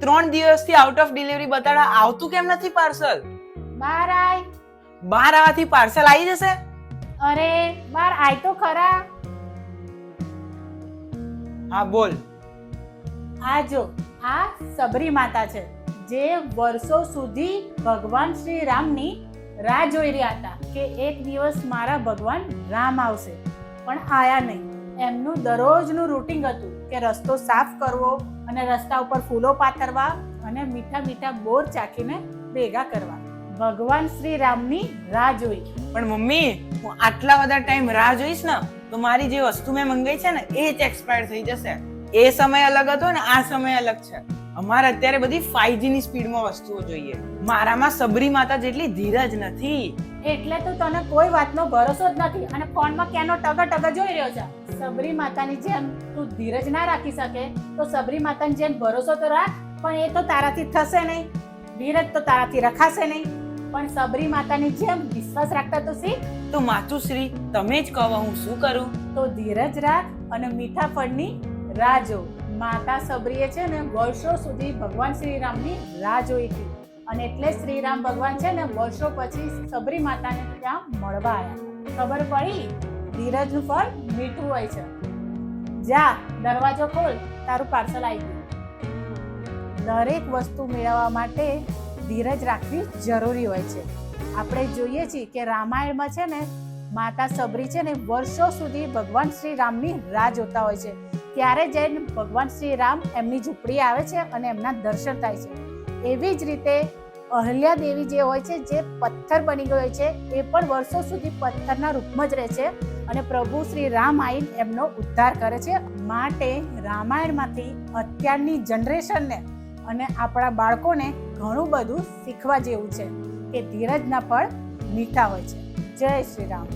3 દિવસથી out of delivery બતાડા, આવતું કેમ નથી પાર્સલ? બહાર આય. બહાર આવવાથી પાર્સલ આવી જશે? અરે બહાર આય તો ખરા. હા બોલ. આ જો, આ સબરી માતા છે, જે વર્ષો સુધી ભગવાન શ્રી રામની રાહ જોઈ રહ્યા હતા કે એક દિવસ મારા ભગવાન રામ આવશે, પણ આયા નહીં. એમનું દરરોજનું રૂટિન હતું કે રસ્તો સાફ કરવો અને રસ્તા ઉપર ફૂલો પાથરવા અને મીઠા મીઠા બોર ચાખીને ભેગા કરવા. ભગવાન શ્રી રામની રાહ જોઈ. પણ મમ્મી, હું આટલા બધા ટાઈમ રાહ જોઈશ ને તો મારી જે વસ્તુ મેં મંગાઈ છે ને એ જ એક્સપાયર થઈ જશે. એ સમય અલગ હતો ને આ સમય અલગ છે. અમારે અત્યારે બધી 5G ની સ્પીડમાં વસ્તુઓ જોઈએ. મારામાં સબરી માતા જેટલી ધીરજ નથી. એટલે તો તને કોઈ વાતનો ભરોસો જ નથી અને ફોનમાં કેનો ટગર જોઈ રહ્યો છે. સબરી માતાની જેમ તું ધીરજ ના રાખી શકે તો સબરી માતાની જેમ ભરોસો તો રાખ, પણ એ તો તારાથી થશે નહીં. ધીરજ તો તારાથી રખાશે નહીં, પણ સબરી માતાની જેમ વિશ્વાસ રાખતા તો શીખ. તો માતુશ્રી, તમે જ કહો હું શું કરું? તો ધીરજ રાખ અને મીઠા ફળની રાહ જો. માતા સબરીએ છે ને વર્ષો સુધી ભગવાન શ્રી રામની રાહ જોઈ હતી, અને એટલે શ્રીરામ ભગવાન છે ને વર્ષો પછી સબરી માતાને ત્યાં મળવા આવ્યા. ખબર પડી, ધીરજનું ફળ મીઠું હોય છે. જા, દરવાજો ખોલ, તારું પાર્સલ આવી ગયું. દરેક વસ્તુ મેળવવા માટે ધીરજ રાખવી જરૂરી હોય છે. આપણે જોઈએ છીએ કે રામાયણમાં છે ને માતા સબરી છે ને વર્ષો સુધી ભગવાન શ્રી રામની રાહ જોતા હોય છે. ત્યારે જઈને ભગવાન શ્રી રામ એમની ઝૂંપડી આવે છે અને એમના દર્શન થાય છે. એવી જ રીતે અહલ્યા દેવી જે હોય છે, જે પથ્થર બની ગયો છે, એ પણ વર્ષો સુધી પથ્થરના રૂપમાં જ રહે છે અને પ્રભુ શ્રી રામ આવીને એમનો ઉદ્ધાર કરે છે. માટે રામાયણમાંથી અત્યારની જનરેશનને અને આપણા બાળકોને ઘણું બધું શીખવા જેવું છે કે ધીરજના ફળ મીઠા હોય છે. જય શ્રી રામ.